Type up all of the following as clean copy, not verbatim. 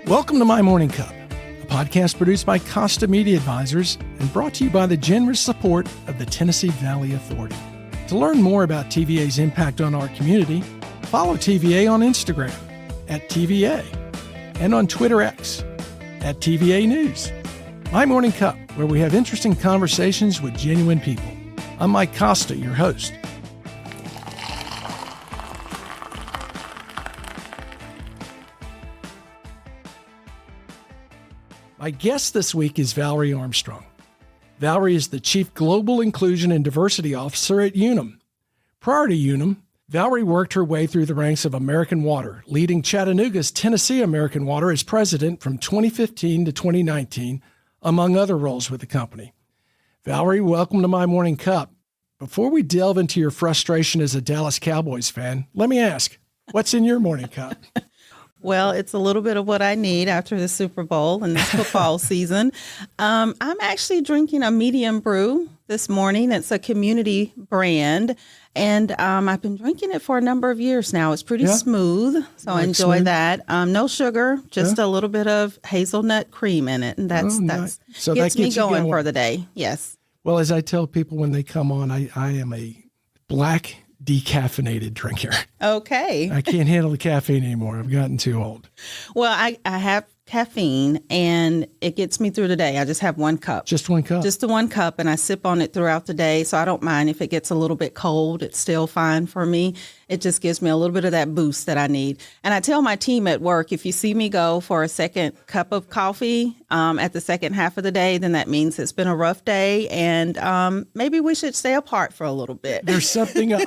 Welcome to My Morning Cup, a podcast produced by Costa Media Advisors and brought to you by the generous support of the Tennessee Valley Authority. To learn more about TVA's impact on our community, follow TVA on Instagram at TVA and on Twitter X at TVA News. My Morning Cup, where we have interesting conversations with genuine people. I'm Mike Costa, your host. My guest this week is Valoria Armstrong. Valoria is the Chief Global Inclusion and Diversity Officer at Unum. Prior to Unum, Valoria worked her way through the ranks of American Water, leading Chattanooga's Tennessee American Water as president from 2015 to 2019, among other roles with the company. Valoria, welcome to My Morning Cup. Before we delve into your frustration as a Dallas Cowboys fan, let me ask, what's in your morning cup? Well, it's a little bit of what I need after the Super Bowl and this football season. I'm actually drinking a medium brew this morning. It's a community brand, and I've been drinking it for a number of years now. It's pretty smooth, so I enjoy that. No sugar, just a little bit of hazelnut cream in it, and that gets me going for the day. Yes. Well, as I tell people when they come on, I am a black decaffeinated drinker. Okay. I can't handle the caffeine anymore. I've gotten too old. Well, I have caffeine and it gets me through the day. I just have one cup. Just one cup? Just the one cup, and I sip on it throughout the day. So I don't mind if it gets a little bit cold. It's still fine for me. It just gives me a little bit of that boost that I need. And I tell my team at work, if you see me go for a second cup of coffee at the second half of the day, then that means it's been a rough day, and maybe we should stay apart for a little bit. There's something up.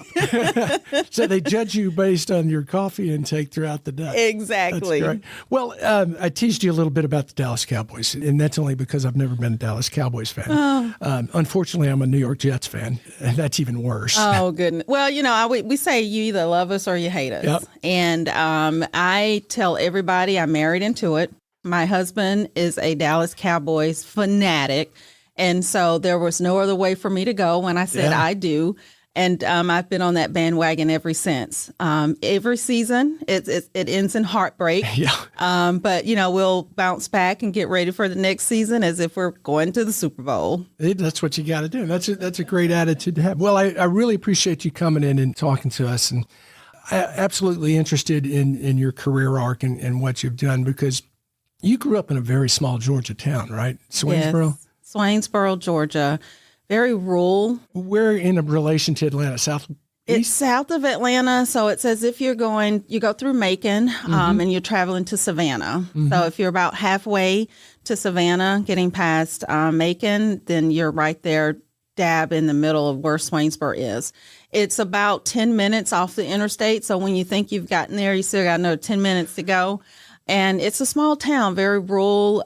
So they judge you based on your coffee intake throughout the day. Exactly. That's great. Well, I teased you a little bit about the Dallas Cowboys, and that's only because I've never been a Dallas Cowboys fan. Unfortunately, I'm a New York Jets fan, and that's even worse. Oh, goodness. Well, you know, we say you either love us or you hate us. Yep. And I tell everybody I'm married into it. My husband is a Dallas Cowboys fanatic. And so there was no other way for me to go when I said I do. And I've been on that bandwagon ever since. Every season, it ends in heartbreak. Yeah. But, you know, we'll bounce back and get ready for the next season as if we're going to the Super Bowl. That's what you got to do. That's a great attitude to have. Well, I really appreciate you coming in and talking to us. And I'm absolutely interested in your career arc and what you've done, because you grew up in a very small Georgia town, right? Swainsboro? Yes. Swainsboro, Georgia. Very rural. We're in a relation to Atlanta, southeast? It's south of Atlanta, so it's as if you go through Macon, and you're traveling to Savannah. So if you're about halfway to Savannah, getting past Macon, then you're right there, dab in the middle of where Swainsboro is. It's about 10 minutes off the interstate, so when you think you've gotten there, you still got another 10 minutes to go. And it's a small town, very rural.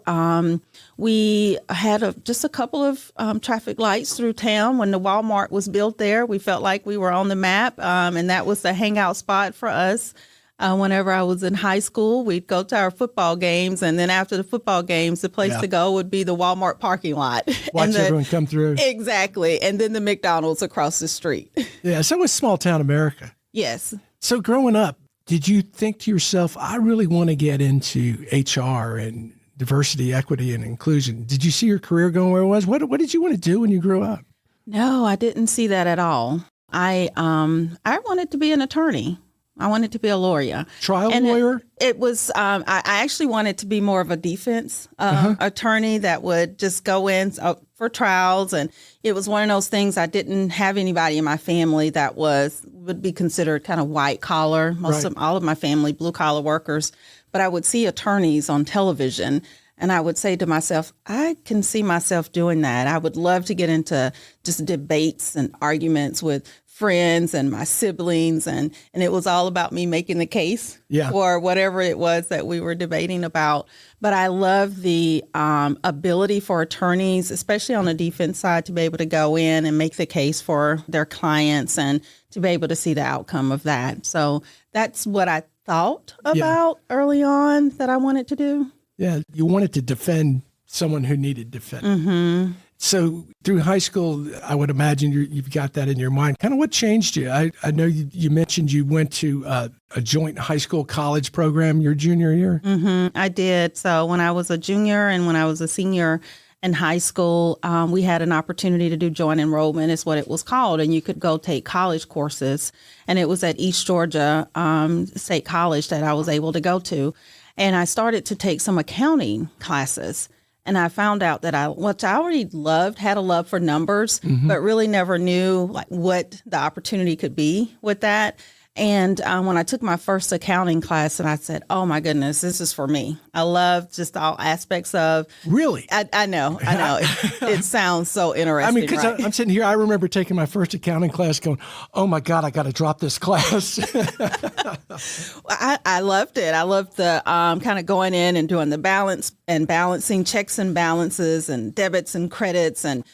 We had just a couple of traffic lights through town. When the Walmart was built there, we felt like we were on the map, and that was the hangout spot for us. Whenever I was in high school, we'd go to our football games, and then after the football games, the place to go would be the Walmart parking lot. Watch everyone come through. Exactly. And then the McDonald's across the street. Yeah, so it's small town America. Yes. So growing up, did you think to yourself, I really want to get into HR and diversity, equity, and inclusion? Did you see your career going where it was? What did you want to do when you grew up? No, I didn't see that at all. I wanted to be an attorney. I wanted to be a lawyer. Trial lawyer? It was, I actually wanted to be more of a defense attorney that would just go in for trials. And it was one of those things, I didn't have anybody in my family that would be considered kind of white collar. All of my family, blue collar workers. But I would see attorneys on television, and I would say to myself, I can see myself doing that. I would love to get into just debates and arguments with friends and my siblings, and it was all about me making the case for whatever it was that we were debating about. But I love the ability for attorneys, especially on the defense side, to be able to go in and make the case for their clients and to be able to see the outcome of that. So that's what I thought about early on that I wanted to do. Yeah, you wanted to defend someone who needed defending. So through high school, I would imagine you've got that in your mind. Kind of what changed you? I know you mentioned you went to a joint high school college program your junior year. I did. So when I was a junior and when I was a senior in high school, we had an opportunity to do joint enrollment is what it was called. And you could go take college courses. And it was at East Georgia State College that I was able to go to. And I started to take some accounting classes. And I found out that I already loved, had a love for numbers, but really never knew like what the opportunity could be with that. And when I took my first accounting class, and I said, "Oh my goodness, this is for me." I love just all aspects of. Really? I know. It sounds so interesting. I mean, because right? I'm sitting here, I remember taking my first accounting class, going, "Oh my God, I got to drop this class." I loved it. I loved the kind of going in and doing the balance and balancing checks and balances and debits and credits and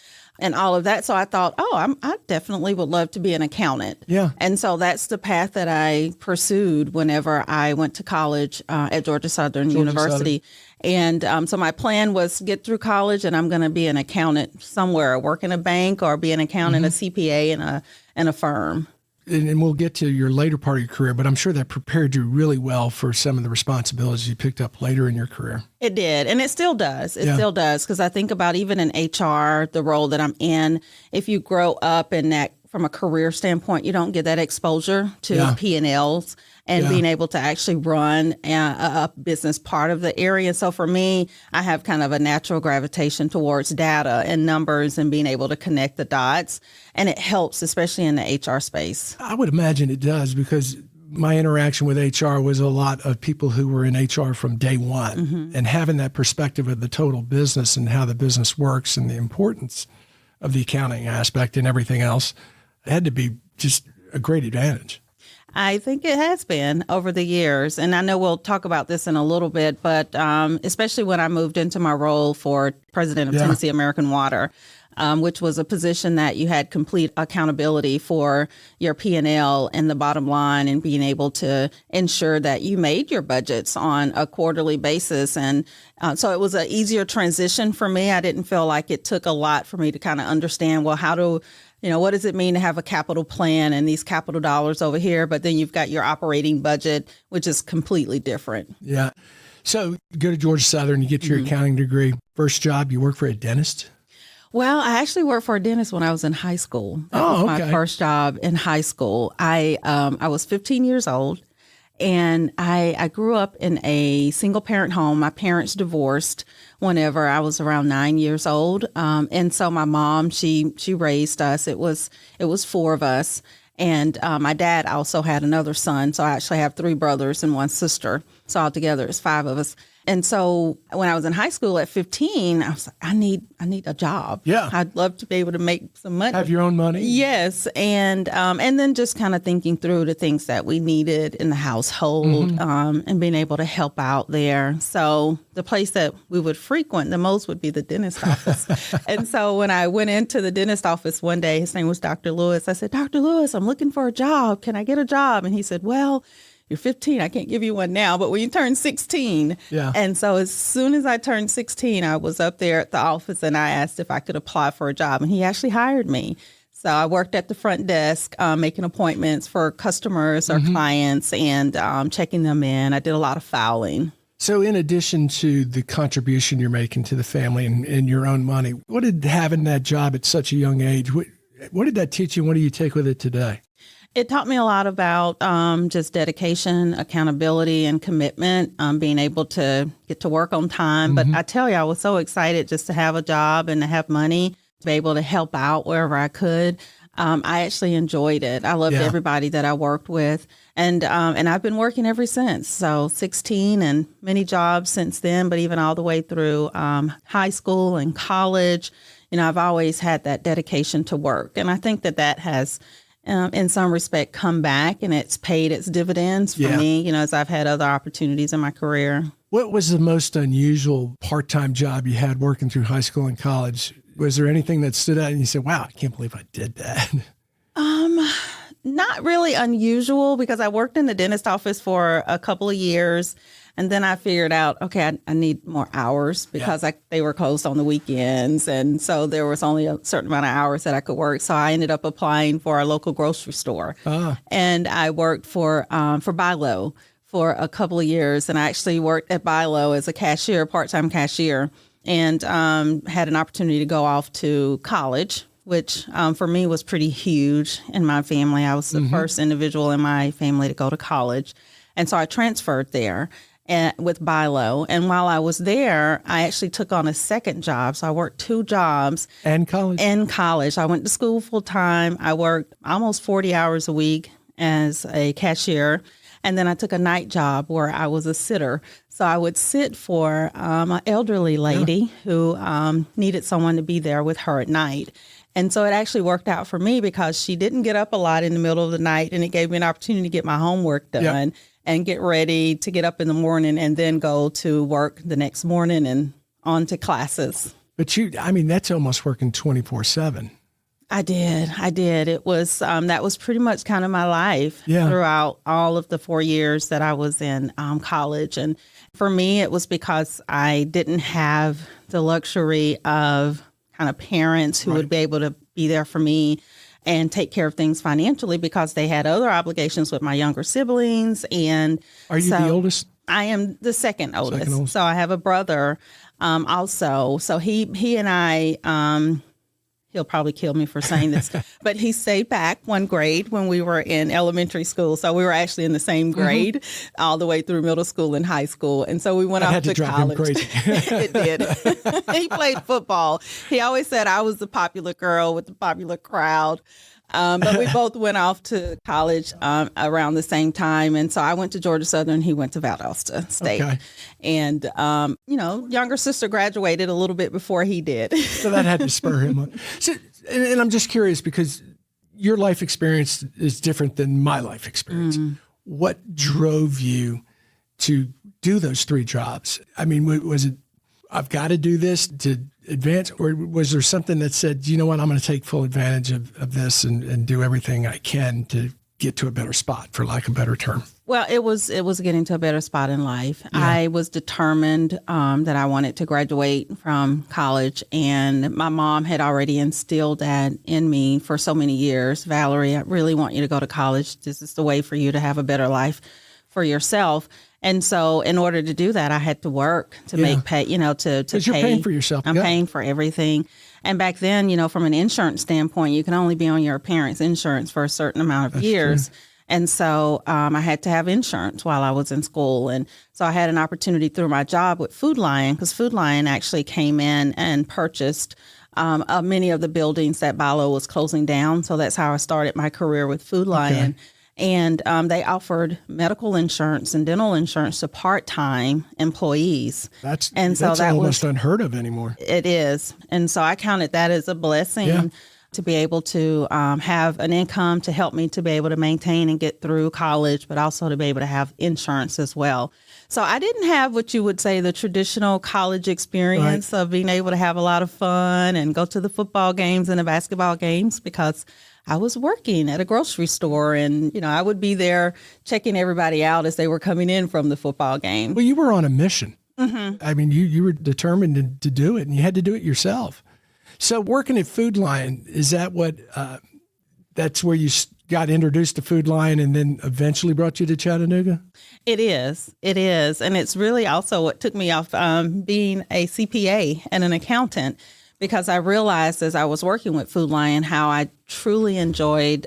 all of that. So I thought, I definitely would love to be an accountant. Yeah. And so that's the path that I pursued whenever I went to college at Georgia Southern University. And so my plan was get through college and I'm going to be an accountant somewhere, work in a bank or be an accountant, a CPA in a firm. And we'll get to your later part of your career, but I'm sure that prepared you really well for some of the responsibilities you picked up later in your career. It did. And it still does. It still does. Because I think about even in HR, the role that I'm in, if you grow up in that from a career standpoint, you don't get that exposure to P&Ls and being able to actually run a business part of the area. So for me, I have kind of a natural gravitation towards data and numbers and being able to connect the dots. And it helps, especially in the HR space. I would imagine it does, because my interaction with HR was a lot of people who were in HR from day one, and having that perspective of the total business and how the business works and the importance of the accounting aspect and everything else had to be just a great advantage. I think it has been over the years. And I know we'll talk about this in a little bit, but especially when I moved into my role for president of Tennessee American Water, which was a position that you had complete accountability for your P&L and the bottom line and being able to ensure that you made your budgets on a quarterly basis. And so it was an easier transition for me. I didn't feel like it took a lot for me to kind of understand, well, what does it mean to have a capital plan and these capital dollars over here? But then you've got your operating budget, which is completely different. Yeah. So you go to Georgia Southern, you get your accounting degree. First job, you work for a dentist? Well, I actually worked for a dentist when I was in high school. That was my first job in high school. I was 15 years old, and I grew up in a single parent home. My parents divorced whenever I was around 9 years old. And so my mom, she raised us. It was 4 of us. And my dad also had another son. So I actually have 3 brothers and 1 sister. So altogether it's 5 of us. And so when I was in high school at 15, I was like, I need a job. Yeah. I'd love to be able to make some money. Have your own money? Yes. And then just kind of thinking through the things that we needed in the household and being able to help out there. So the place that we would frequent the most would be the dentist office. And so when I went into the dentist office one day, his name was Dr. Lewis. I said, "Dr. Lewis, I'm looking for a job. Can I get a job?" And he said, "Well, you're 15. I can't give you one now, but when you turn 16." Yeah. And so as soon as I turned 16, I was up there at the office and I asked if I could apply for a job, and he actually hired me. So I worked at the front desk, making appointments for customers or clients and checking them in. I did a lot of filing. So in addition to the contribution you're making to the family and your own money, what did having that job at such a young age, what did that teach you? What do you take with it today? It taught me a lot about just dedication, accountability, and commitment, being able to get to work on time. But I tell you, I was so excited just to have a job and to have money, to be able to help out wherever I could. I actually enjoyed it. I loved everybody that I worked with. And I've been working ever since. So 16 and many jobs since then, but even all the way through high school and college, I've always had that dedication to work. And I think that has in some respect come back, and it's paid its dividends for me, as I've had other opportunities in my career. What was the most unusual part-time job you had working through high school and college? Was there anything that stood out and you said, wow, I can't believe I did that? Not really unusual, because I worked in the dentist office for a couple of years. And then I figured out, okay, I need more hours because they were closed on the weekends. And so there was only a certain amount of hours that I could work. So I ended up applying for a local grocery store. And I worked for Bilo for a couple of years. And I actually worked at Bilo as a cashier, part-time cashier, and had an opportunity to go off to college, which for me was pretty huge in my family. I was the first individual in my family to go to college. And so I transferred there with Bilo. And while I was there, I actually took on a second job. So I worked 2 jobs. And college? In college. I went to school full time. I worked almost 40 hours a week as a cashier. And then I took a night job where I was a sitter. So I would sit for an elderly lady who needed someone to be there with her at night. And so it actually worked out for me because she didn't get up a lot in the middle of the night, and it gave me an opportunity to get my homework done and get ready to get up in the morning and then go to work the next morning and on to classes. But that's almost working 24/7. I did. It was, that was pretty much kind of my life throughout all of the 4 years that I was in college. And for me, it was because I didn't have the luxury of kind of parents who would be able to be there for me and take care of things financially because they had other obligations with my younger siblings. And are you the oldest? I am the second oldest. So I have a brother also. So he and I, he'll probably kill me for saying this, but he stayed back one grade when we were in elementary school. So we were actually in the same grade all the way through middle school and high school. And so we went off to college. Him crazy. It did. He played football. He always said I was the popular girl with the popular crowd. But we both went off to college around the same time. And so I went to Georgia Southern. He went to Valdosta State. Okay. And, younger sister graduated a little bit before he did. So that had to spur him on. So, and I'm just curious because your life experience is different than my life experience. What drove you to do those 3 jobs? I mean, was it, I've got to do this to advance, or was there something that said, you know what, I'm going to take full advantage of this and do everything I can to get to a better spot, for lack of a better term? Well, it was getting to a better spot in life. Yeah. I was determined that I wanted to graduate from college, and my mom had already instilled that in me for so many years. Valerie, I really want you to go to college. This is the way for you to have a better life for yourself. And so in order to do that, I had to work to make pay, to pay. Because you're paying for yourself. I'm paying for everything. And back then, from an insurance standpoint, you can only be on your parents' insurance for a certain amount of years. True. And so I had to have insurance while I was in school. And so I had an opportunity through my job with Food Lion, because Food Lion actually came in and purchased many of the buildings that Bilo was closing down. So that's how I started my career with Food Lion. Okay. And they offered medical insurance and dental insurance to part-time employees. That's almost unheard of anymore. It is. And so I counted that as a blessing to be able to have an income to help me to be able to maintain and get through college, but also to be able to have insurance as well. So I didn't have what you would say the traditional college experience of being able to have a lot of fun and go to the football games and the basketball games, because I was working at a grocery store, and, I would be there checking everybody out as they were coming in from the football game. Well, you were on a mission. I mean, you were determined to do it, and you had to do it yourself. So working at Food Lion, is that that's where you got introduced to Food Lion and then eventually brought you to Chattanooga? It is. And it's really also what took me off being a CPA and an accountant, because I realized as I was working with Food Lion how I truly enjoyed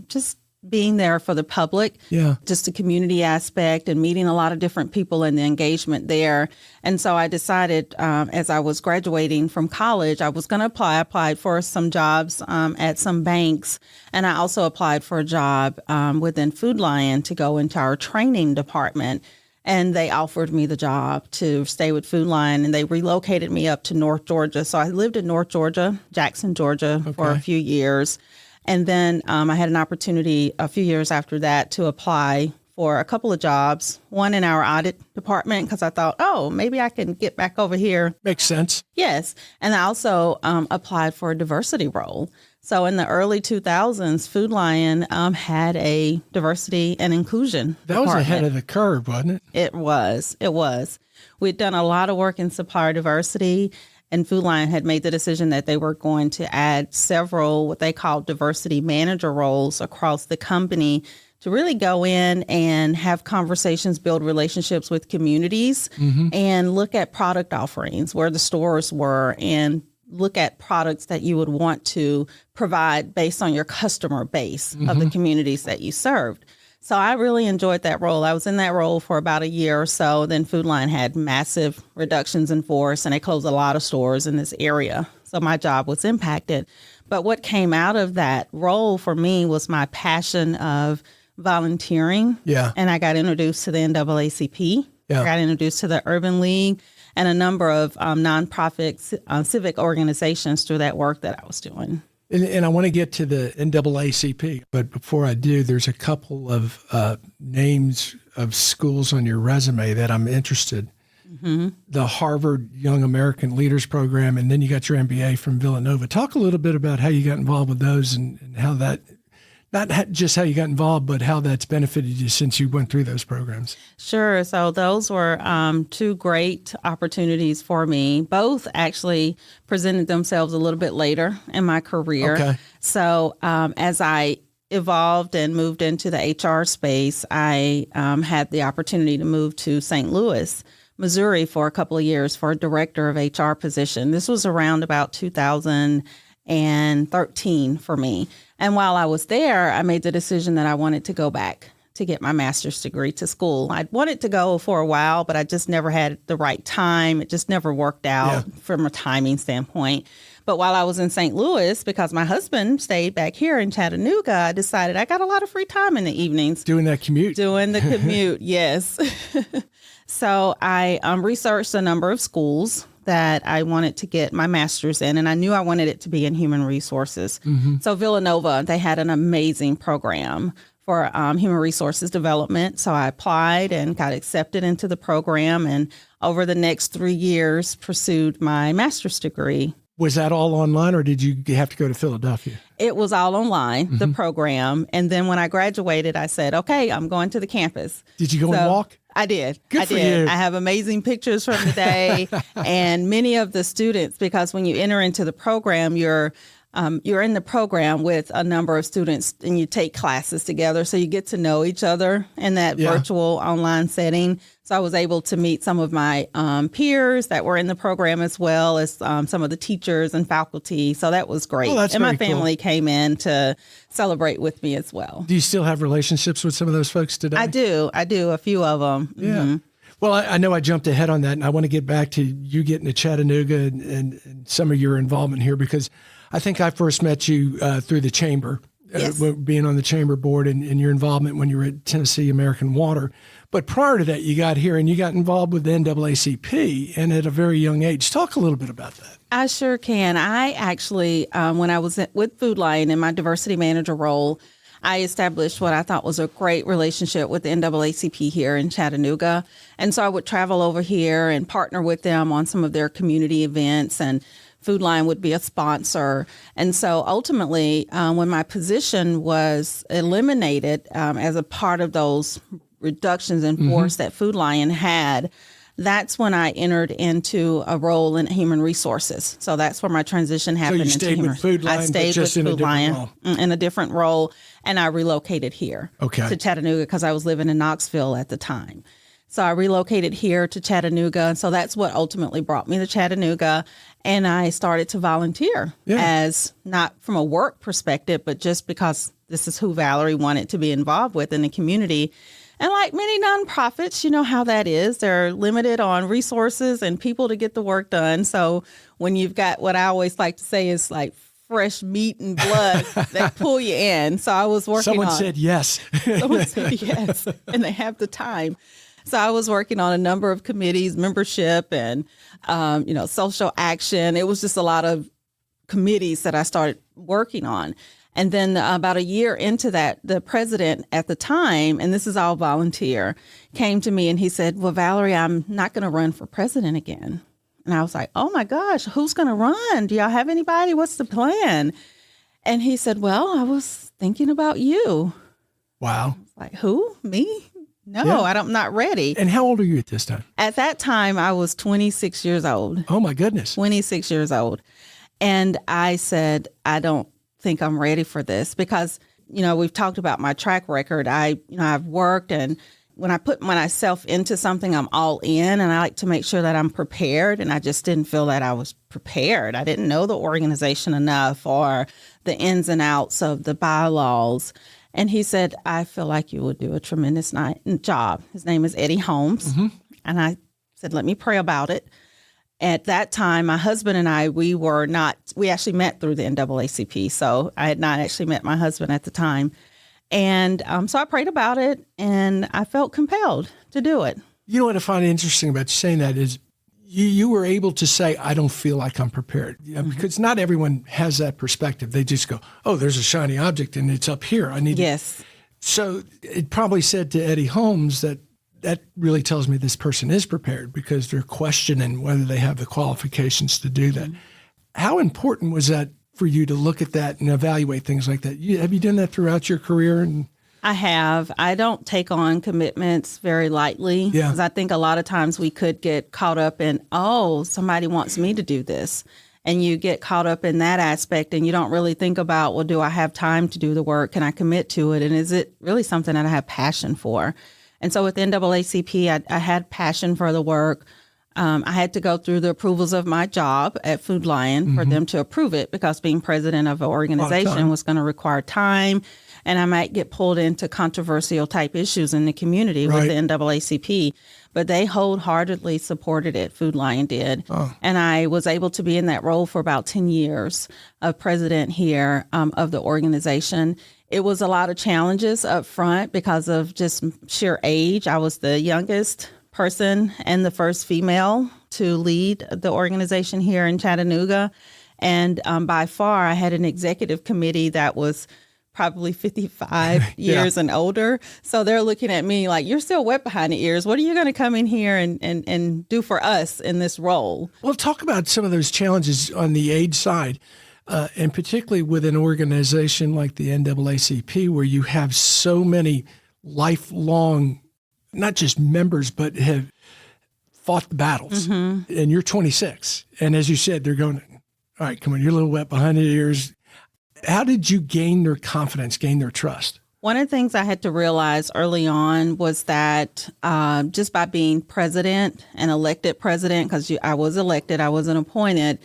just being there for the public, just the community aspect and meeting a lot of different people and the engagement there. And so I decided as I was graduating from college, I was going to apply. I applied for some jobs at some banks, and I also applied for a job within Food Lion to go into our training department. And they offered me the job to stay with Food Lion, and they relocated me up to North Georgia. So I lived in North Georgia, Jackson, Georgia, for a few years. And then I had an opportunity a few years after that to apply for a couple of jobs, one in our audit department, because I thought, maybe I can get back over here. Makes sense. Yes. And I also applied for a diversity role. So in the early 2000s, Food Lion had a diversity and inclusion That was department. ahead of the curve, wasn't it? It was. It was. We'd done a lot of work in supplier diversity, and Food Lion had made the decision that they were going to add several what they call diversity manager roles across the company to really go in and have conversations, build relationships with communities, and look at product offerings, where the stores were, and look at products that you would want to provide based on your customer base of the communities that you served. So I really enjoyed that role. I was in that role for about a year or so. Then Food Lion had massive reductions in force, and they closed a lot of stores in this area. So my job was impacted. But what came out of that role for me was my passion of volunteering. Yeah. And I got introduced to the NAACP. Yeah. I got introduced to the Urban League and a number of nonprofit civic organizations through that work that I was doing. And I want to get to the NAACP, but before I do, there's a couple of names of schools on your resume that I'm interested. The Harvard Young American Leaders Program, and then you got your MBA from Villanova. Talk a little bit about how you got involved with those and how that, not just how you got involved, but how that's benefited you since you went through those programs. Sure. So those were two great opportunities for me. Both actually presented themselves a little bit later in my career. Okay. So as I evolved and moved into the HR space, I had the opportunity to move to St. Louis, Missouri for a couple of years for a director of HR position. This was around about 2013 for me. And while I was there, I made the decision that I wanted to go back to get my master's degree to school. I'd wanted to go for a while, but I just never had the right time. It just never worked out from a timing standpoint. But while I was in St. Louis, because my husband stayed back here in Chattanooga, I decided I got a lot of free time in the evenings. Doing that commute. Doing the commute, yes. So I researched a number of schools that I wanted to get my master's in, and I knew I wanted it to be in human resources. So Villanova, they had an amazing program for human resources development. So I applied and got accepted into the program, and over the next 3 years pursued my master's degree. Was that all online, or did you have to go to Philadelphia? It was all online, the program. And then when I graduated, I said, okay, I'm going to the campus. Did you go and walk? I did. Good for you. I have amazing pictures from the day. And many of the students, because when you enter into the program, you're in the program with a number of students and you take classes together. So you get to know each other in that virtual online setting. So I was able to meet some of my peers that were in the program, as well as some of the teachers and faculty. So that was great. Oh, that's and my very family cool. came in to celebrate with me as well. Do you still have relationships with some of those folks today? I do. A few of them. Yeah. Well, I know I jumped ahead on that, and I want to get back to you getting to Chattanooga and some of your involvement here, because I think I first met you through the chamber, being on the chamber board and your involvement when you were at Tennessee American Water. But prior to that, you got here and you got involved with the NAACP, and at a very young age. Talk a little bit about that. I sure can. I actually, when I was with Food Lion in my diversity manager role, I established what I thought was a great relationship with the NAACP here in Chattanooga. And so I would travel over here and partner with them on some of their community events, and Food Lion would be a sponsor. And so ultimately, when my position was eliminated as a part of those reductions in force that Food Lion had, that's when I entered into a role in human resources. So that's where my transition happened. So you stayed with Food Lion, I stayed but just with in a Food different Lion role. in a different role, and I relocated here Okay. to Chattanooga because I was living in Knoxville at the time. So I relocated here to Chattanooga, and so that's what ultimately brought me to Chattanooga. And I started to volunteer as not from a work perspective, but just because this is who Valerie wanted to be involved with in the community. And like many nonprofits, you know how that is. They're limited on resources and people to get the work done. So when you've got what I always like to say is like fresh meat and blood, they pull you in. So I was working Someone said yes. Someone said yes, and they have the time. So I was working on a number of committees, membership and, social action. It was just a lot of committees that I started working on. And then about a year into that, the president at the time, and this is all volunteer, came to me and he said, well, Valerie, I'm not going to run for president again. And I was like, oh, my gosh, who's going to run? Do y'all have anybody? What's the plan? And he said, well, I was thinking about you. Wow. Like, who? Me? No, Yeah. I'm not ready. And how old are you at this time? At that time, I was 26 years old. Oh, my goodness. 26 years old. And I said, I don't think I'm ready for this because, we've talked about my track record. I've worked, and when I put myself into something, I'm all in, and I like to make sure that I'm prepared. And I just didn't feel that I was prepared. I didn't know the organization enough or the ins and outs of the bylaws. And he said, I feel like you would do a tremendous job. His name is Eddie Holmes. Mm-hmm. And I said, let me pray about it. At that time, my husband and I, we actually met through the NAACP. So I had not actually met my husband at the time. And so I prayed about it, and I felt compelled to do it. You know what I find interesting about you saying that is you were able to say, I don't feel like I'm prepared. Because not everyone has that perspective. They just go, oh, there's a shiny object and it's up here. I need Yes. So it probably said to Eddie Holmes that really tells me this person is prepared because they're questioning whether they have the qualifications to do that. How important was that for you to look at that and evaluate things like that? Have you done that throughout your career? And I have. I don't take on commitments very lightly because I think a lot of times we could get caught up in, oh, somebody wants me to do this. And you get caught up in that aspect and you don't really think about, well, do I have time to do the work? Can I commit to it? And is it really something that I have passion for? And so with NAACP, I had passion for the work. I had to go through the approvals of my job at Food Lion for them to approve it because being president of an organization was going to require time, and I might get pulled into controversial type issues in the community with the NAACP. But they wholeheartedly supported it, Food Lion did. Oh. And I was able to be in that role for about 10 years of president here of the organization. It was a lot of challenges up front because of just sheer age. I was the youngest person and the first female to lead the organization here in Chattanooga. And by far, I had an executive committee that was probably 55 years and older. So they're looking at me like, you're still wet behind the ears. What are you going to come in here and do for us in this role? Well, talk about some of those challenges on the age side, and particularly with an organization like the NAACP, where you have so many lifelong, not just members, but have fought the battles. Mm-hmm. And you're 26. And as you said, they're going, all right, come on, you're a little wet behind the ears. How did you gain their confidence, gain their trust? One of the things I had to realize early on was that just by being president and elected president, because I was elected, I wasn't appointed,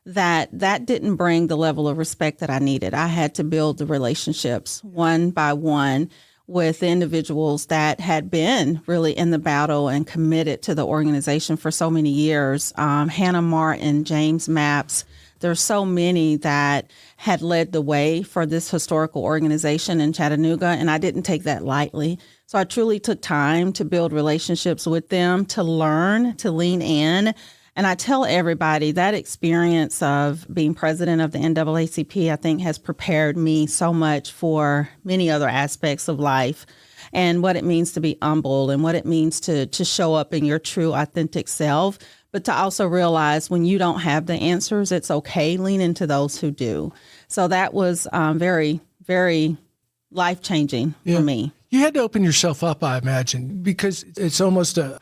that didn't bring the level of respect that I needed. I had to build the relationships one by one with individuals that had been really in the battle and committed to the organization for so many years. Hannah Martin, James Mapps. There's so many that had led the way for this historical organization in Chattanooga, and I didn't take that lightly. So I truly took time to build relationships with them, to learn, to lean in. And I tell everybody that experience of being president of the NAACP, I think, has prepared me so much for many other aspects of life and what it means to be humble and what it means to show up in your true, authentic self. But to also realize when you don't have the answers, it's okay. Lean into those who do. So that was very, very life-changing for me. You had to open yourself up, I imagine, because it's almost a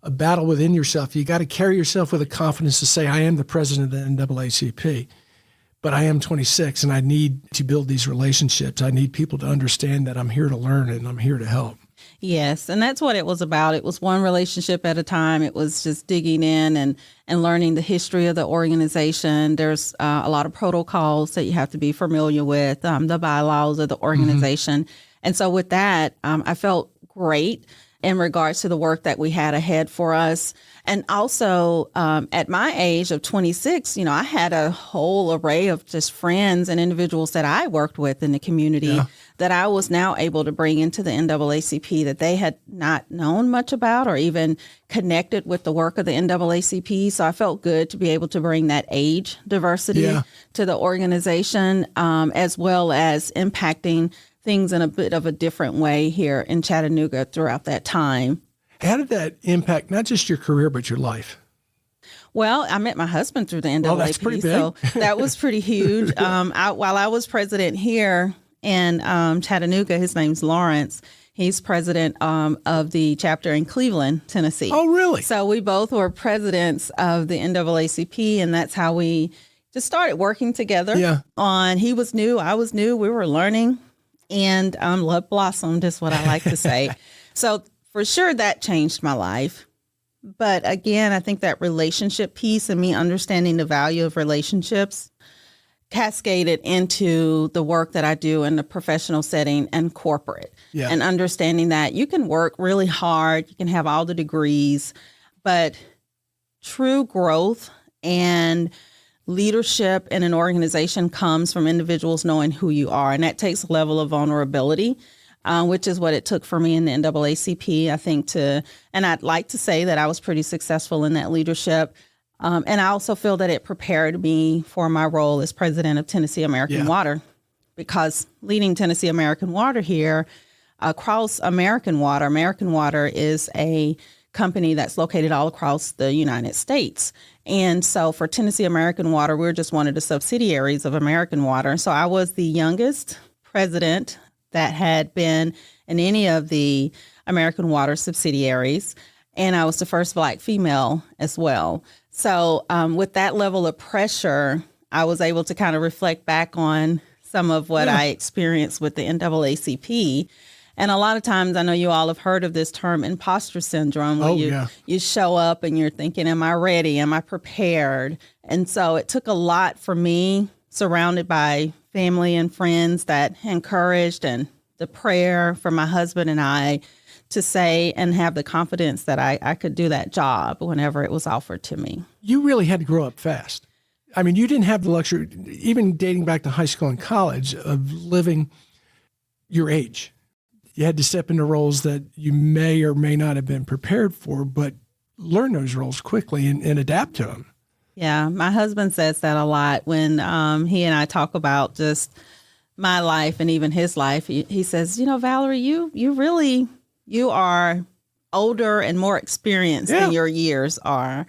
battle within yourself. You got to carry yourself with a confidence to say, I am the president of the NAACP, but I am 26 and I need to build these relationships. I need people to understand that I'm here to learn and I'm here to help. Yes, and that's what it was about. It was one relationship at a time. It was just digging in and learning the history of the organization. There's a lot of protocols that you have to be familiar with, the bylaws of the organization. Mm-hmm. And so with that, I felt great in regards to the work that we had ahead for us. And also at my age of 26, I had a whole array of just friends and individuals that I worked with in the community that I was now able to bring into the NAACP that they had not known much about or even connected with the work of the NAACP. So I felt good to be able to bring that age diversity to the organization, as well as impacting things in a bit of a different way here in Chattanooga throughout that time. How did that impact not just your career, but your life? Well, I met my husband through the NAACP, Well, that's pretty big. so that was pretty huge. While I was president here in Chattanooga, his name's Lawrence. He's president of the chapter in Cleveland, Tennessee. Oh, really? So we both were presidents of the NAACP, and that's how we just started working together. Yeah. He was new, I was new, we were learning, and love blossomed is what I like to say. So for sure that changed my life. But again, I think that relationship piece and me understanding the value of relationships cascaded into the work that I do in the professional setting and corporate. Yeah. And understanding that you can work really hard, you can have all the degrees, but true growth and leadership in an organization comes from individuals knowing who you are. And that takes a level of vulnerability, which is what it took for me in the NAACP, I think, and I'd like to say that I was pretty successful in that leadership. And I also feel that it prepared me for my role as president of Tennessee American Water, because leading Tennessee American Water here across American Water is a company that's located all across the United States. And so for Tennessee American Water, we're just one of the subsidiaries of American Water. So I was the youngest president that had been in any of the American Water subsidiaries. And I was the first Black female as well. So with that level of pressure, I was able to kind of reflect back on some of what I experienced with the NAACP. And a lot of times, I know you all have heard of this term, imposter syndrome, where you show up and you're thinking, am I ready? Am I prepared? And so it took a lot for me, surrounded by family and friends that encouraged, and the prayer from my husband and I, to say and have the confidence that I could do that job whenever it was offered to me. You really had to grow up fast. I mean, you didn't have the luxury, even dating back to high school and college, of living your age. You had to step into roles that you may or may not have been prepared for, but learn those roles quickly and adapt to them. Yeah, my husband says that a lot when he and I talk about just my life and even his life. He says, Valerie, you are older and more experienced than your years are.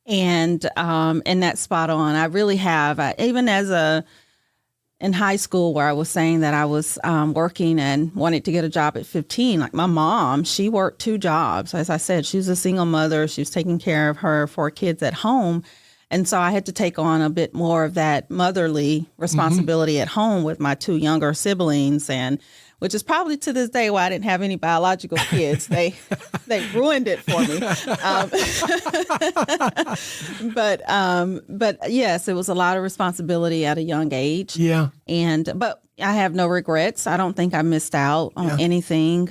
And that's spot on. I really have. Even in high school, where I was saying that I was working and wanted to get a job at 15, like my mom, she worked 2 jobs. As I said, she was a single mother. She was taking care of her 4 kids at home. And so I had to take on a bit more of that motherly responsibility at home with my 2 younger siblings, and which is probably to this day why I didn't have any biological kids. They ruined it for me. But yes, it was a lot of responsibility at a young age. Yeah. But I have no regrets. I don't think I missed out on anything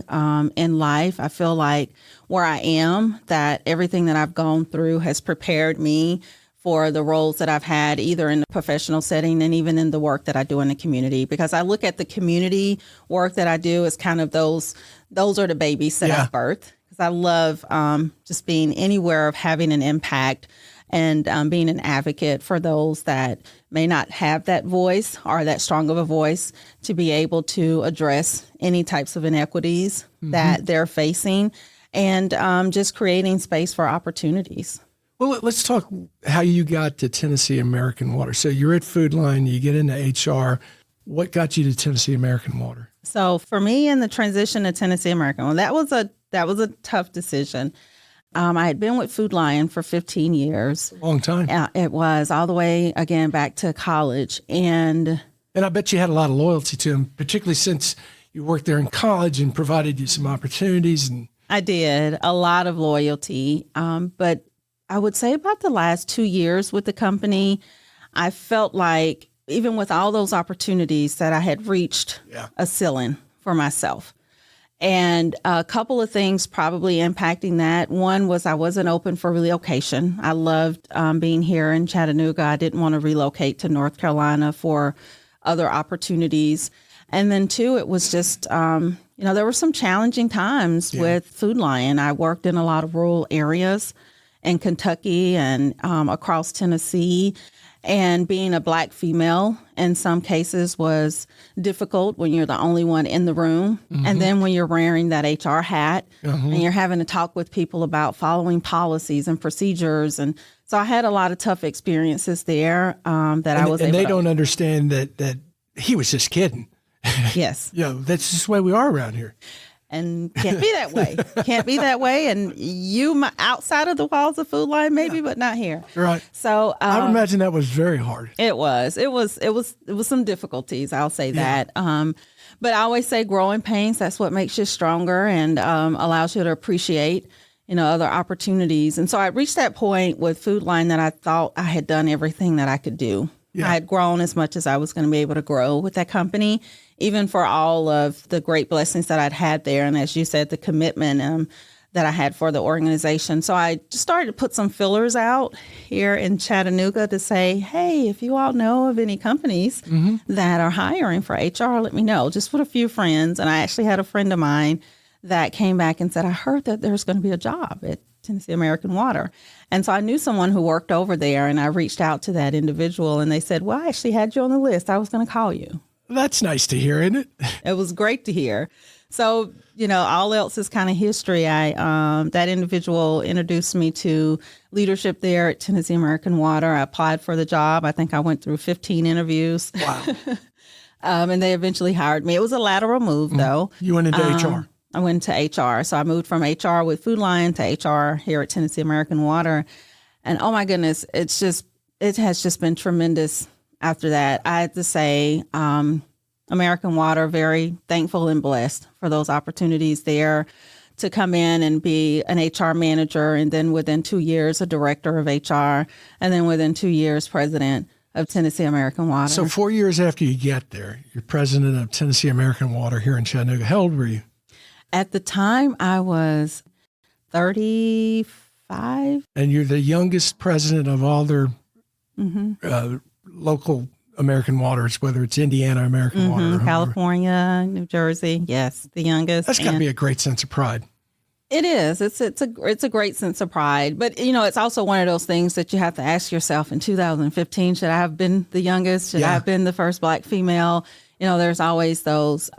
in life. I feel like where I am, that everything that I've gone through has prepared me for the roles that I've had, either in the professional setting and even in the work that I do in the community. Because I look at the community work that I do as kind of those are the babies that I've birthed. Because I love just being anywhere of having an impact and being an advocate for those that may not have that voice or that strong of a voice, to be able to address any types of inequities that they're facing, and just creating space for opportunities. Well, let's talk how you got to Tennessee American Water. So you're at Food Line, you get into HR. What got you to Tennessee American Water? So for me, in the transition to Tennessee American, well, that was a tough decision. I had been with Food Lion for 15 years. Long time. It was, all the way, again, back to college. And I bet you had a lot of loyalty to them, particularly since you worked there in college and provided you some opportunities. And I did, a lot of loyalty. But I would say about the last 2 years with the company, I felt like even with all those opportunities that I had reached a ceiling for myself. And a couple of things probably impacting that. One was I wasn't open for relocation. I loved being here in Chattanooga. I didn't want to relocate to North Carolina for other opportunities. And then 2, it was just, there were some challenging times with Food Lion. I worked in a lot of rural areas in Kentucky and across Tennessee. And being a Black female in some cases was difficult when you're the only one in the room. And then when you're wearing that HR hat and you're having to talk with people about following policies and procedures and So I had a lot of tough experiences there that I was able and they to. don't understand that he was just kidding. Yes. That's just the way we are around here. And can't be that way. Can't be that way. And outside of the walls of Food Line, maybe, but not here. Right. So I would imagine that was very hard. It was some difficulties. I'll say that. But I always say growing pains, that's what makes you stronger and allows you to appreciate, other opportunities. And so I reached that point with Food Line that I thought I had done everything that I could do. Yeah. I had grown as much as I was going to be able to grow with that company, even for all of the great blessings that I'd had there. And as you said, the commitment that I had for the organization. So I just started to put some fillers out here in Chattanooga to say, hey, if you all know of any companies that are hiring for HR, let me know, just with a few friends. And I actually had a friend of mine that came back and said, I heard that there's going to be a job at Tennessee American Water. And so I knew someone who worked over there, and I reached out to that individual, and they said, well, I actually had you on the list. I was going to call you. That's nice to hear, isn't it? It was great to hear. So, all else is kind of history. That individual introduced me to leadership there at Tennessee American Water. I applied for the job. I think I went through 15 interviews. Wow. And they eventually hired me. It was a lateral move, though. You went into HR. I went to HR. So I moved from HR with Food Line to HR here at Tennessee American Water. And oh my goodness, it has just been tremendous after that. I had to say, American Water, very thankful and blessed for those opportunities there to come in and be an HR manager. And then within 2 years, a director of HR. And then within 2 years, president of Tennessee American Water. So 4 years after you get there, you're president of Tennessee American Water here in Chattanooga. How old were you? At the time, I was 35. And you're the youngest president of all their local American Waters, whether it's Indiana American Water. California, New Jersey. Yes, the youngest. That's got to be a great sense of pride. It is. It's a great sense of pride. But, it's also one of those things that you have to ask yourself in 2015, should I have been the youngest? Should I have been the first Black female? There's always those,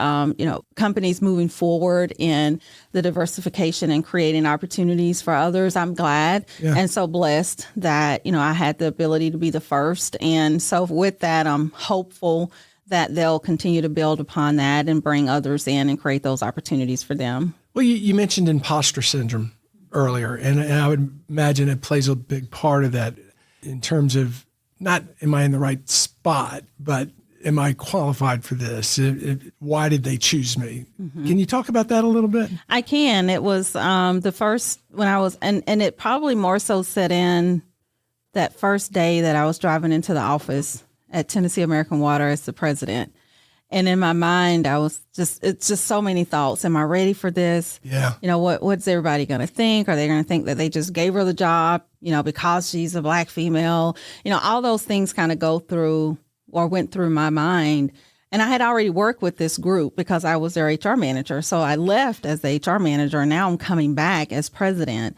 companies moving forward in the diversification and creating opportunities for others. I'm glad and so blessed that, I had the ability to be the first. And so with that, I'm hopeful that they'll continue to build upon that and bring others in and create those opportunities for them. Well, you mentioned imposter syndrome earlier, and I would imagine it plays a big part of that in terms of not am I in the right spot, but am I qualified for this? Why did they choose me? Can you talk about that a little bit? I can. It was the first when I was, and it probably more so set in that first day that I was driving into the office at Tennessee American Water as the president. And in my mind, it's just so many thoughts. Am I ready for this? Yeah. What's everybody going to think? Are they going to think that they just gave her the job, because she's a Black female? All those things kind of go through or went through my mind. And I had already worked with this group because I was their HR manager. So I left as the HR manager, and now I'm coming back as president.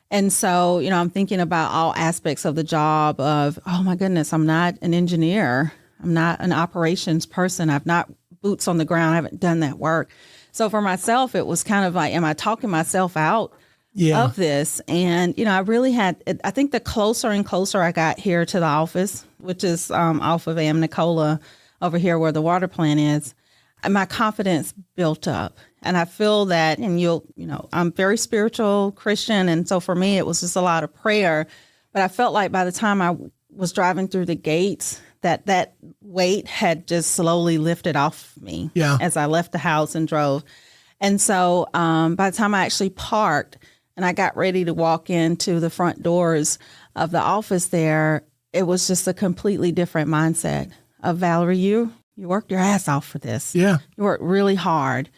And so, I'm thinking about all aspects of the job of, oh my goodness, I'm not an engineer. I'm not an operations person. I've not boots on the ground. I haven't done that work. So for myself, it was kind of like, am I talking myself out of this? And, I really had, I think the closer and closer I got here to the office, which is off of Nicola over here where the water plant is, my confidence built up. And I feel that, and I'm very spiritual Christian. And so for me, it was just a lot of prayer. But I felt like by the time I was driving through the gates, that weight had just slowly lifted off me as I left the house and drove. And so by the time I actually parked and I got ready to walk into the front doors of the office there, it was just a completely different mindset of, Valerie, you worked your ass off for this. Yeah. You worked really hard.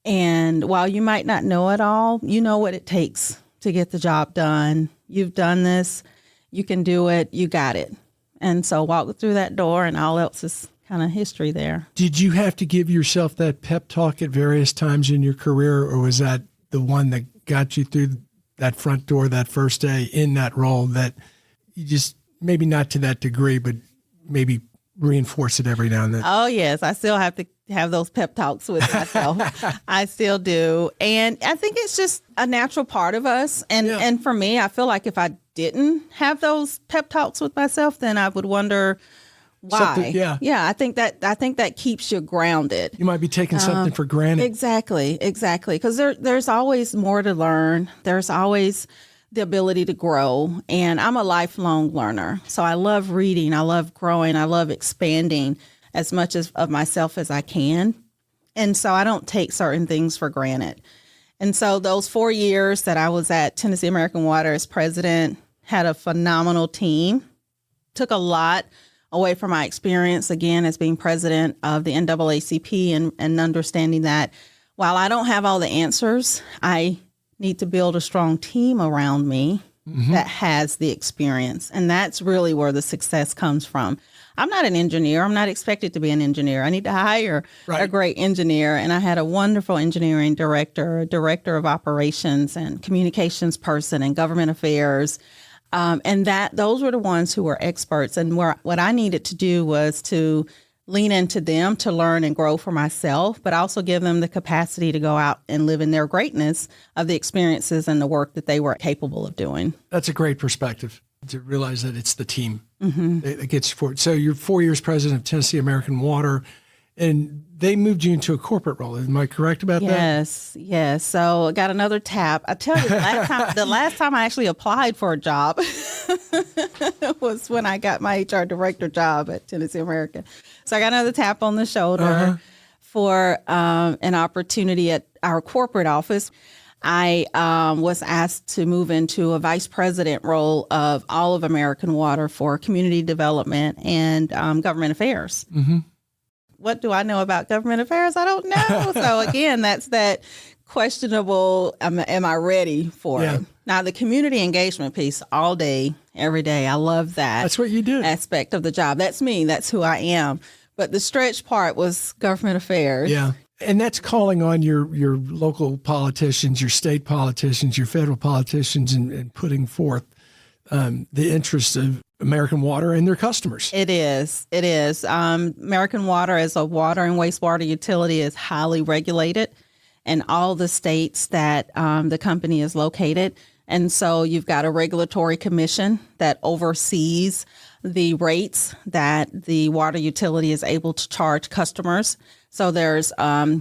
And while you might not know it all, you know what it takes to get the job done. You've done this. You can do it. You got it. And so walk through that door, and all else is kind of history there. Did you have to give yourself that pep talk at various times in your career, or was that the one that got you through that front door that first day in that role that you just, maybe not to that degree, but maybe reinforce it every now and then? Oh, yes. I still have to have those pep talks with myself. I still do. And I think it's just a natural part of us. And for me, I feel like if I didn't have those pep talks with myself, then I would wonder why. I think that keeps you grounded. You might be taking something for granted. Exactly. Because there's always more to learn. There's always the ability to grow. And I'm a lifelong learner. So I love reading. I love growing. I love expanding as much of myself as I can. And so I don't take certain things for granted. And so those 4 years that I was at Tennessee American Water as president, had a phenomenal team, took a lot away from my experience, again, as being president of the NAACP and understanding that while I don't have all the answers, I need to build a strong team around me that has the experience. And that's really where the success comes from. I'm not an engineer. I'm not expected to be an engineer. I need to hire a great engineer. And I had a wonderful engineering director, a director of operations and communications person and government affairs. And those were the ones who were experts. And what I needed to do was to lean into them to learn and grow for myself, but also give them the capacity to go out and live in their greatness of the experiences and the work that they were capable of doing. That's a great perspective, to realize that it's the team that gets you forward. So you're 4 years president of Tennessee American Water, and they moved you into a corporate role. Am I correct about that? Yes. So I got another tap. I tell you, the last time I actually applied for a job was when I got my HR director job at Tennessee American. So I got another tap on the shoulder for an opportunity at our corporate office. I was asked to move into a vice president role of all of American Water for community development and government affairs. What do I know about government affairs? I don't know. So again, that's that questionable, am I ready for it? Now, the community engagement piece all day, every day, I love that. That's what you do. Aspect of the job. That's me. That's who I am. But the stretch part was government affairs. Yeah. And that's calling on your local politicians, your state politicians, your federal politicians, and putting forth the interests of American Water and their customers. It is. American Water as a water and wastewater utility is highly regulated in all the states that the company is located. And so you've got a regulatory commission that oversees the rates that the water utility is able to charge customers. So there's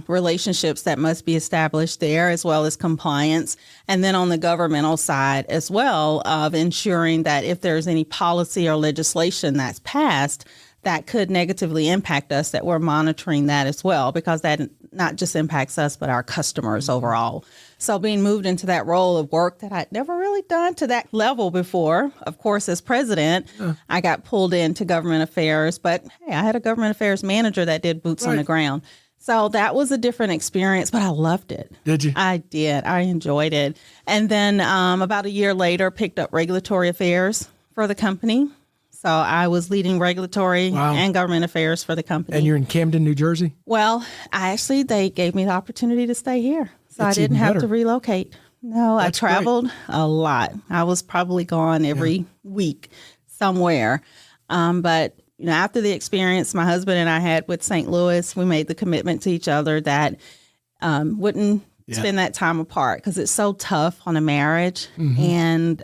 relationships that must be established there, as well as compliance. And then on the governmental side as well, of ensuring that if there's any policy or legislation that's passed that could negatively impact us, that we're monitoring that as well, because that not just impacts us, but our customers overall. So being moved into that role of work that I'd never really done to that level before, of course, as president, I got pulled into government affairs, but hey, I had a government affairs manager that did boots on the ground. So that was a different experience, but I loved it. Did you? I did. I enjoyed it. And then about a year later, picked up regulatory affairs for the company. So I was leading regulatory and government affairs for the company. And you're in Camden, New Jersey? Well, they gave me the opportunity to stay here. So I didn't have to relocate. No, I traveled a lot. I was probably gone every week somewhere. But after the experience my husband and I had with St. Louis, we made the commitment to each other that wouldn't spend that time apart, because it's so tough on a marriage. And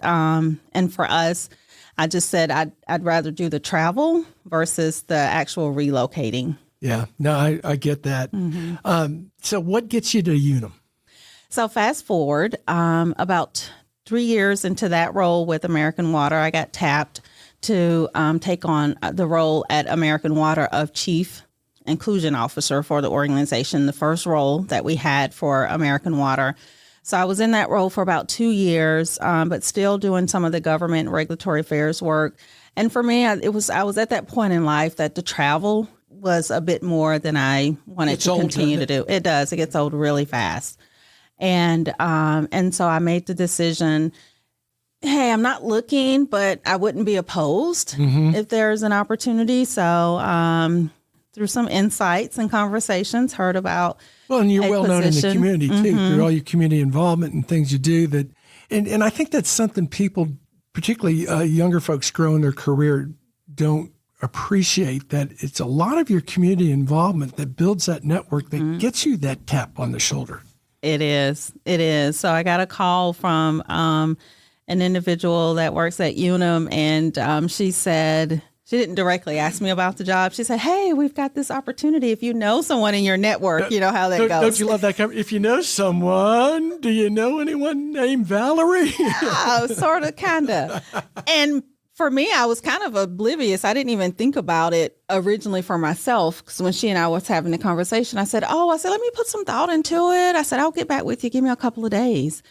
for us, I just said I'd rather do the travel versus the actual relocating. Yeah, no, I get that. So what gets you to Unum? So fast forward, about 3 years into that role with American Water, I got tapped to take on the role at American Water of Chief Inclusion Officer for the organization, the first role that we had for American Water. So I was in that role for about 2 years, but still doing some of the government regulatory affairs work. And for me, I was at that point in life that the travel was a bit more than I wanted to continue to do. It does. It gets old really fast. And so I made the decision, hey, I'm not looking, but I wouldn't be opposed if there's an opportunity. So through some insights and conversations, heard about and you're well known in the community too, through all your community involvement and things you do. That, and I think that's something people, particularly younger folks growing their career, don't appreciate, that it's a lot of your community involvement that builds that network that gets you that tap on the shoulder. It is. So I got a call from an individual that works at Unum, and she said, she didn't directly ask me about the job. She said, hey, we've got this opportunity. If you know someone in your network, you know how that goes. Don't you love that? If you know someone, do you know anyone named Valerie? Yeah, sort of, kind of. And for me, I was kind of oblivious. I didn't even think about it originally for myself, because when she and I was having the conversation, I said, let me put some thought into it. I said, I'll get back with you. Give me a couple of days.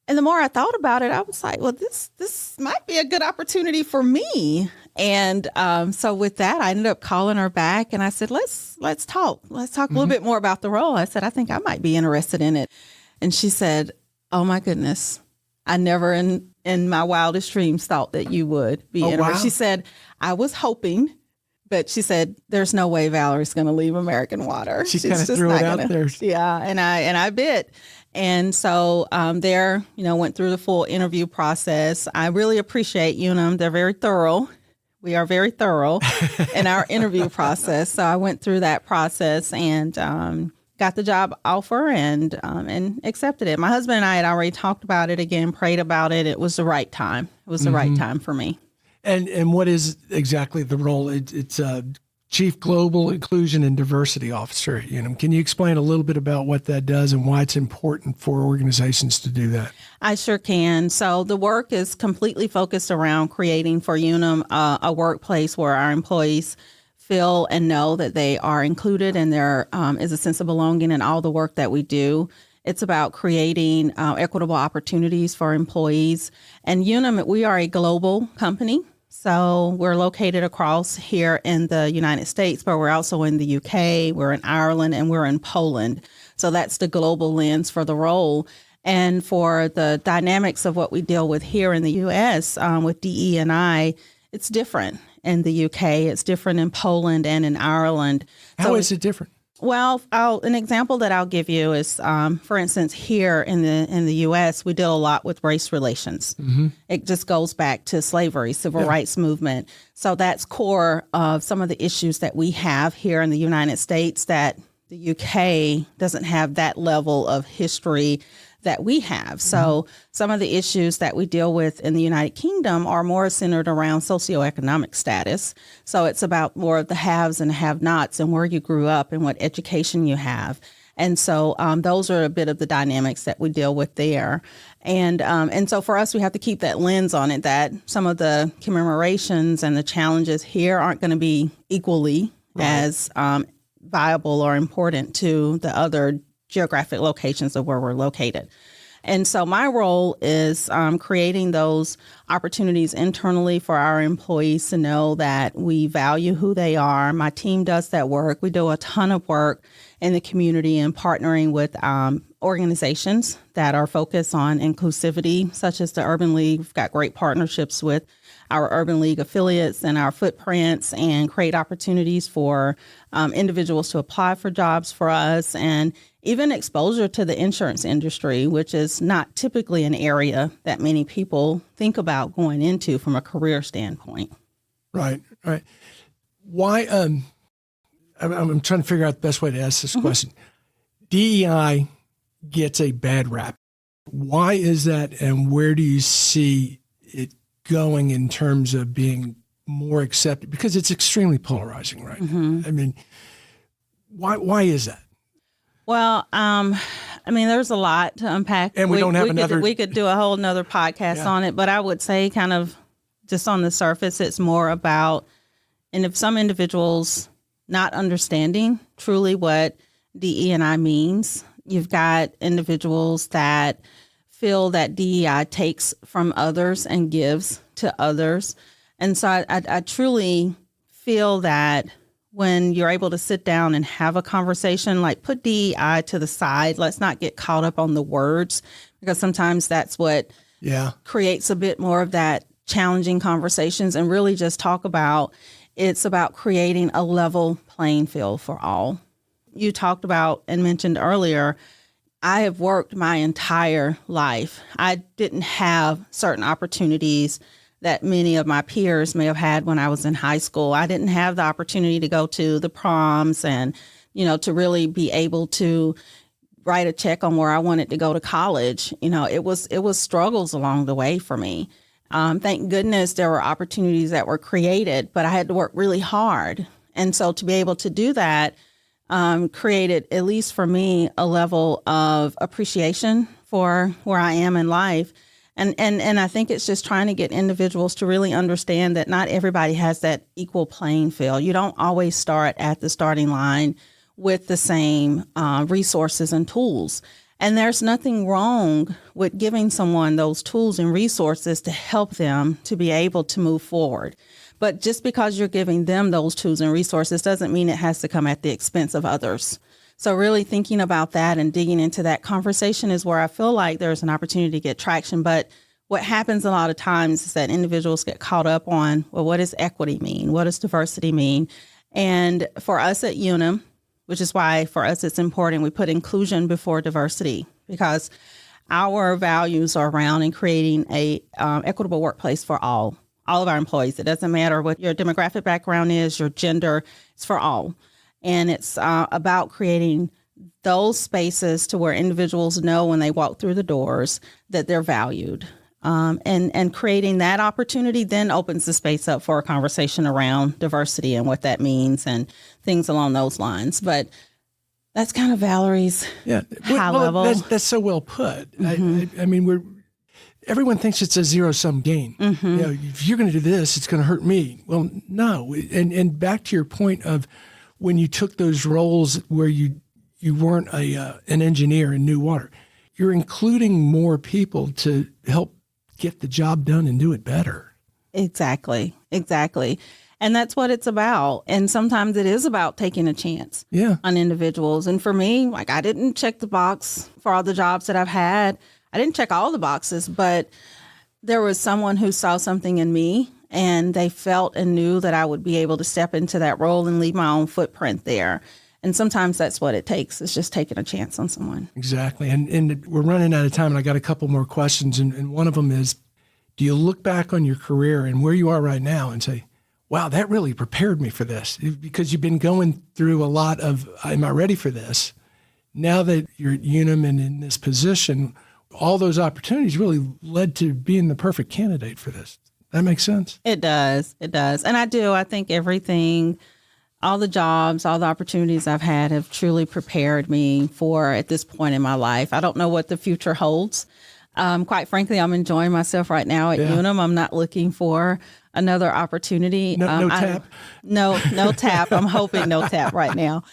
And the more I thought about it, I was like, well, this might be a good opportunity for me. And so with that, I ended up calling her back, and I said, let's talk. Let's talk a little bit more about the role. I said, I think I might be interested in it. And she said, oh, my goodness. I never in my wildest dreams thought that you would be interested. Wow. She said, I was hoping, but she said, there's no way Valerie's going to leave American Water. She kind of threw it out there. Yeah, and I bit. And so went through the full interview process. I really appreciate Unum. They're very thorough. We are very thorough in our interview process. So I went through that process and got the job offer and accepted it. My husband and I had already talked about it again, prayed about it. It was the right time. It was the right time for me. And what is exactly the role? It's Chief Global Inclusion and Diversity Officer at Unum. Can you explain a little bit about what that does and why it's important for organizations to do that? I sure can. So the work is completely focused around creating for Unum a workplace where our employees feel and know that they are included and there is a sense of belonging in all the work that we do. It's about creating equitable opportunities for employees. And Unum, we are a global company. So we're located across here in the United States, but we're also in the UK, we're in Ireland, and we're in Poland. So that's the global lens for the role. And for the dynamics of what we deal with here in the U.S. With DE&I, it's different in the UK. It's different in Poland and in Ireland. How is it different? Well, an example that I'll give you is, for instance, here in the U.S., we deal a lot with race relations. Mm-hmm. It just goes back to slavery, civil rights movement. So that's core of some of the issues that we have here in the United States that the U.K. doesn't have that level of history that we have. So some of the issues that we deal with in the United Kingdom are more centered around socioeconomic status. So it's about more of the haves and have-nots and where you grew up and what education you have. And so those are a bit of the dynamics that we deal with there. And so for us, we have to keep that lens on it, that some of the commemorations and the challenges here aren't going to be equally as viable or important to the other geographic locations of where we're located. And so my role is creating those opportunities internally for our employees to know that we value who they are. My team does that work. We do a ton of work in the community and partnering with organizations that are focused on inclusivity, such as the Urban League. We've got great partnerships with our Urban League affiliates and our footprints and create opportunities for individuals to apply for jobs for us, and even exposure to the insurance industry, which is not typically an area that many people think about going into from a career standpoint. Right. Why? I'm trying to figure out the best way to ask this question. DEI gets a bad rap. Why is that, and where do you see it going in terms of being more accepted? Because it's extremely polarizing right now. I mean, why is that? Well, there's a lot to unpack. And we don't have another. We could do a whole nother podcast on it, but I would say kind of just on the surface, it's more about, and if some individuals not understanding truly what DE&I means, you've got individuals that feel that DEI takes from others and gives to others. And so I truly feel that when you're able to sit down and have a conversation, like put DEI to the side, let's not get caught up on the words, because sometimes that's what creates a bit more of that challenging conversations, and really just talk about, it's about creating a level playing field for all. You talked about and mentioned earlier, I have worked my entire life. I didn't have certain opportunities that many of my peers may have had when I was in high school. I didn't have the opportunity to go to the proms and, to really be able to write a check on where I wanted to go to college. It was struggles along the way for me. Thank goodness there were opportunities that were created, but I had to work really hard. And so to be able to do that created, at least for me, a level of appreciation for where I am in life. And I think it's just trying to get individuals to really understand that not everybody has that equal playing field. You don't always start at the starting line with the same resources and tools. And there's nothing wrong with giving someone those tools and resources to help them to be able to move forward. But just because you're giving them those tools and resources doesn't mean it has to come at the expense of others. So really thinking about that and digging into that conversation is where I feel like there's an opportunity to get traction. But what happens a lot of times is that individuals get caught up on, well, what does equity mean? What does diversity mean? And for us at Unum, which is why for us it's important we put inclusion before diversity, because our values are around in creating a equitable workplace for all of our employees. It doesn't matter what your demographic background is, your gender, it's for all. And it's about creating those spaces to where individuals know when they walk through the doors that they're valued. And creating that opportunity then opens the space up for a conversation around diversity and what that means and things along those lines. But that's kind of Valerie's high level. That's so well put. I mean, everyone thinks it's a zero-sum game. If you're going to do this, it's going to hurt me. Well, no. And back to your point of when you took those roles where you weren't an engineer in New Water, you're including more people to help get the job done and do it better. Exactly. And that's what it's about. And sometimes it is about taking a chance on individuals. And for me, like, I didn't check the box for all the jobs that I've had. I didn't check all the boxes, but there was someone who saw something in me and they felt and knew that I would be able to step into that role and leave my own footprint there. And sometimes that's what it takes. It's just taking a chance on someone. Exactly. And we're running out of time, and I got a couple more questions. And one of them is, do you look back on your career and where you are right now and say, wow, that really prepared me for this? Because you've been going through a lot of, am I ready for this? Now that you're at Unum and in this position, all those opportunities really led to being the perfect candidate for this. That makes sense? It does. And I think everything, all the jobs, all the opportunities I've had have truly prepared me for at this point in my life. I don't know what the future holds. Quite frankly, I'm enjoying myself right now at Unum. I'm not looking for another opportunity. No tap? No tap. I'm hoping no tap right now.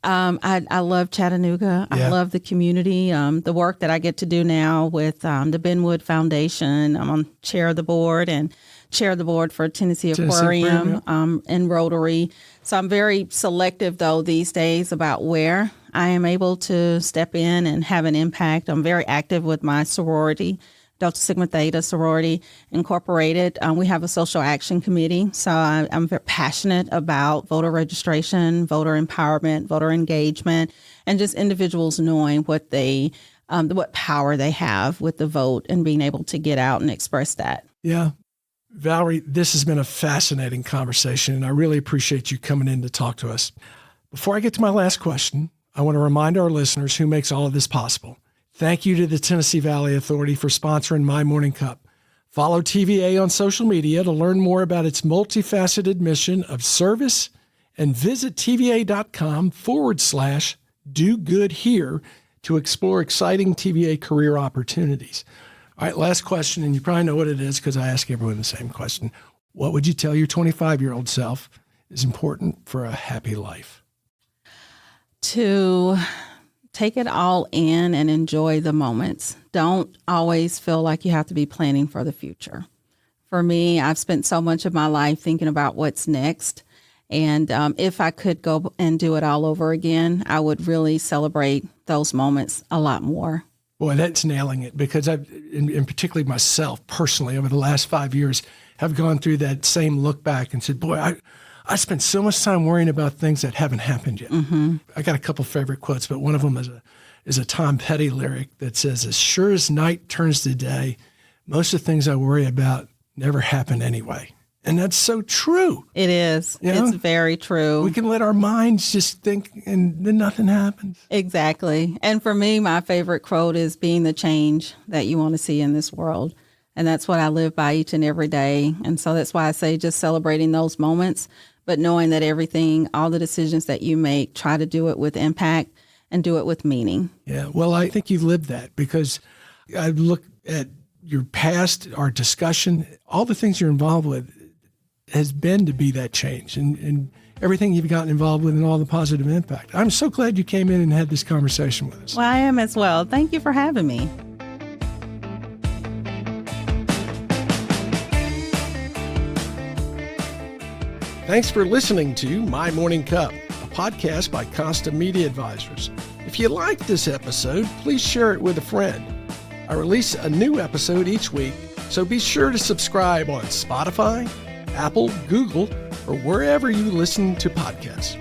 I love Chattanooga. I love the community. The work that I get to do now with the Benwood Foundation. I'm on chair of the board and chair of the board for Tennessee Aquarium and Rotary. So I'm very selective, though, these days about where I am able to step in and have an impact. I'm very active with my sorority, Delta Sigma Theta Sorority Incorporated. We have a social action committee, so I'm very passionate about voter registration, voter empowerment, voter engagement, and just individuals knowing what what power they have with the vote and being able to get out and express that. Yeah. Valerie, this has been a fascinating conversation, and I really appreciate you coming in to talk to us. Before I get to my last question, I want to remind our listeners who makes all of this possible. Thank you to the Tennessee Valley Authority for sponsoring My Morning Cup. Follow TVA on social media to learn more about its multifaceted mission of service, and visit TVA.com/do good here to explore exciting TVA career opportunities. All right, last question, and you probably know what it is because I ask everyone the same question. What would you tell your 25-year-old self is important for a happy life? To take it all in and enjoy the moments. Don't always feel like you have to be planning for the future. For me, I've spent so much of my life thinking about what's next. And if I could go and do it all over again, I would really celebrate those moments a lot more. Boy, that's nailing it, because I've, and particularly myself personally, over the last 5 years, have gone through that same look back and said, boy, I spent so much time worrying about things that haven't happened yet. Mm-hmm. I got a couple favorite quotes, but one of them is a Tom Petty lyric that says, as sure as night turns to day, most of the things I worry about never happen anyway. And that's so true. It is. You know? It's very true. We can let our minds just think and then nothing happens. Exactly. And for me, my favorite quote is being the change that you want to see in this world. And that's what I live by each and every day. And so that's why I say just celebrating those moments, but knowing that everything, all the decisions that you make, try to do it with impact and do it with meaning. Yeah. Well, I think you live that, because I look at your past, our discussion, all the things you're involved with has been to be that change, and everything you've gotten involved with and all the positive impact. I'm so glad you came in and had this conversation with us. Well, I am as well. Thank you for having me. Thanks for listening to My Morning Cup, a podcast by Costa Media Advisors. If you like this episode, please share it with a friend. I release a new episode each week, so be sure to subscribe on Spotify, Apple, Google, or wherever you listen to podcasts.